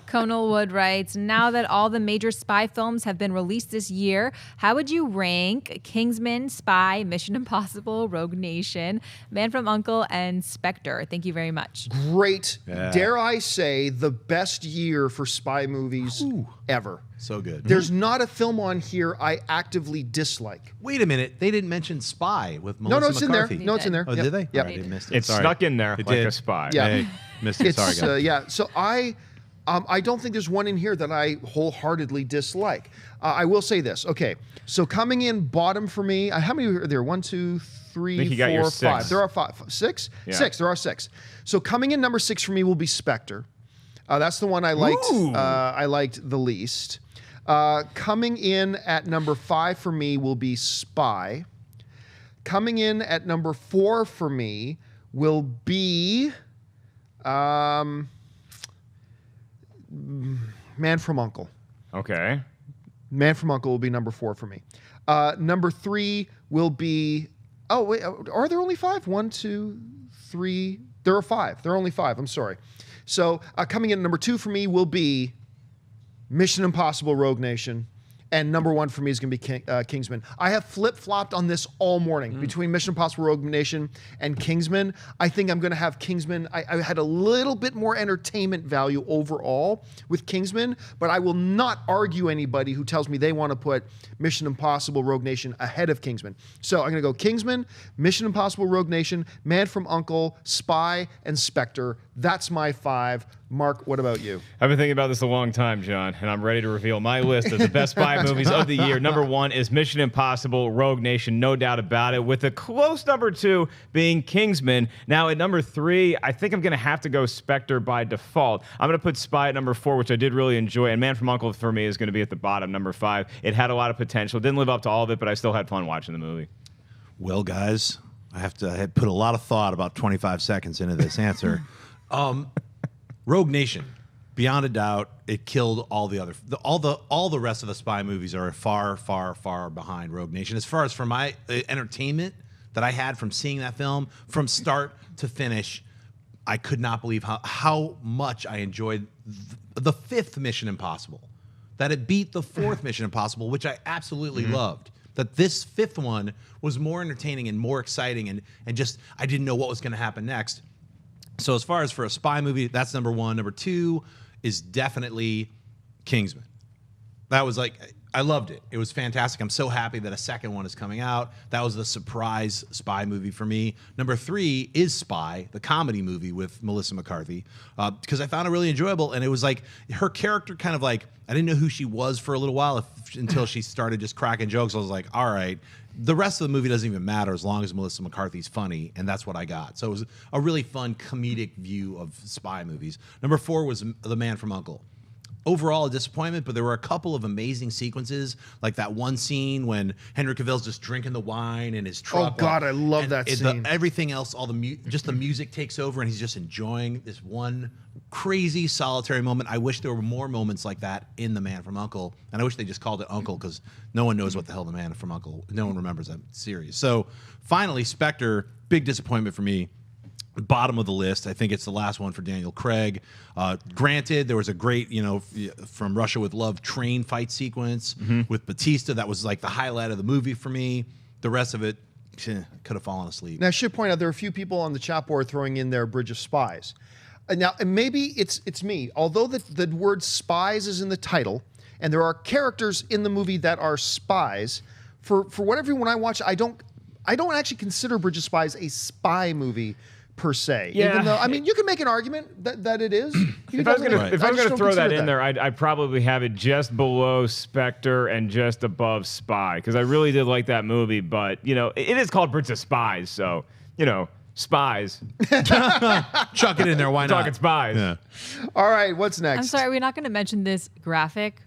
Konal Wood writes, now that all the major spy films have been released this year, how would you rank Kingsman, Spy, Mission Impossible, Rogue Nation, Man from U.N.C.L.E and Spectre? Thank you very much. Great. Yeah. Dare I say, the best year for spy movies ever. So good. There's not a film on here I actively dislike. Wait a minute. They didn't mention Spy with Melissa No, it's McCarthy. in there. No, it's in there. Oh, did they? Yep. Right, I missed it. It's snuck in there like a spy. Yeah. Hey, missed it. Sorry, guys. Yeah. So I don't think there's one in here that I wholeheartedly dislike. I will say this. Okay. So coming in bottom for me, how many are there? 1, 2, 3, 4, 5. There are 5. 6? Yeah. 6. There are 6. So coming in number 6 for me will be Spectre. That's the one I liked. I liked the least. Coming in at number 5 for me will be Spy. Coming in at number 4 for me will be Man from U.N.C.L.E. Okay. Man from U.N.C.L.E will be number 4 for me. Number 3 will be... Oh, wait. Are there only 5? 1, 2, 3... There are 5. There are only 5. I'm sorry. So coming in at number 2 for me will be Mission Impossible Rogue Nation. And number 1 for me is going to be Kingsman. I have flip-flopped on this all morning between Mission Impossible Rogue Nation and Kingsman. I think I'm going to have Kingsman. I had a little bit more entertainment value overall with Kingsman, but I will not argue anybody who tells me they want to put Mission Impossible Rogue Nation ahead of Kingsman. So I'm going to go Kingsman, Mission Impossible Rogue Nation, Man from U.N.C.L.E, Spy, and Spectre. That's my 5. Mark, what about you? I've been thinking about this a long time, John, and I'm ready to reveal my list of the best spy movies of the year. Number 1 is Mission Impossible Rogue Nation, no doubt about it, with a close number 2 being Kingsman. Now, at number 3, I think I'm going to have to go Spectre by default. I'm going to put Spy at number 4, which I did really enjoy, and Man from U.N.C.L.E for me is going to be at the bottom, number 5. It had a lot of potential. Didn't live up to all of it, but I still had fun watching the movie. Well, guys, I had put a lot of thought about 25 seconds into this answer. Rogue Nation, beyond a doubt, it killed all the other, all the rest of the spy movies are far, far, far behind Rogue Nation. As far as for my entertainment that I had from seeing that film from start to finish, I could not believe how much I enjoyed the 5th Mission Impossible. That it beat the 4th Mission Impossible, which I absolutely loved. That this 5th one was more entertaining and more exciting, and just I didn't know what was going to happen next. So as far as for a spy movie, that's number 1. Number 2 is definitely Kingsman. That was like, I loved it. It was fantastic. I'm so happy that a second one is coming out. That was the surprise spy movie for me. Number 3 is Spy, the comedy movie with Melissa McCarthy, because I found it really enjoyable. And it was like her character kind of like, I didn't know who she was for a little while until she started just cracking jokes. I was like, all right. The rest of the movie doesn't even matter as long as Melissa McCarthy's funny, and that's what I got. So it was a really fun comedic view of spy movies. Number 4 was The Man from U.N.C.L.E. Overall, a disappointment, but there were a couple of amazing sequences, like that one scene when Henry Cavill's just drinking the wine in his truck. Oh, God, I love that scene. Everything else, just the music takes over, and he's just enjoying this one crazy solitary moment. I wish there were more moments like that in The Man from U.N.C.L.E, and I wish they just called it Uncle, because no one knows what the hell The Man from U.N.C.L.E, no one remembers that series. So finally, Spectre, big disappointment for me. Bottom of the list. I think it's the last one for Daniel Craig. Granted, there was a great, From Russia with Love train fight sequence with Batista. That was like the highlight of the movie for me. The rest of it, could have fallen asleep. Now, I should point out there are a few people on the chat board throwing in their Bridge of Spies. Now, and maybe it's me. Although the word spies is in the title, and there are characters in the movie that are spies, for whatever when I watch, I don't actually consider Bridge of Spies a spy movie per se. Yeah. Even though, I mean, you can make an argument that it is. If I was going to throw that in there, I'd probably have it just below Spectre and just above Spy, because I really did like that movie. But, it is called Bridge of Spies, so, Spies. Chuck it in there. Why not? Talking Spies. Yeah. All right, what's next? I'm sorry, we're not going to mention this graphic.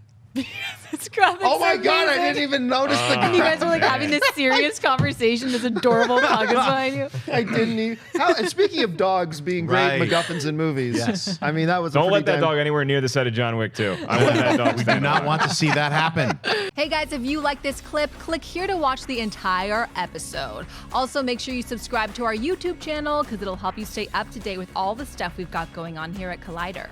It's graphic. Oh my God, I didn't even notice the And you guys were like having this serious conversation, this adorable dog is behind you. I didn't even. And speaking of dogs being great MacGuffins in movies, yes. I mean, that was Don't let that dog anywhere near the set of John Wick 2. I want that dog. We do not want to see that happen. Hey guys, if you like this clip, click here to watch the entire episode. Also, make sure you subscribe to our YouTube channel because it'll help you stay up to date with all the stuff we've got going on here at Collider.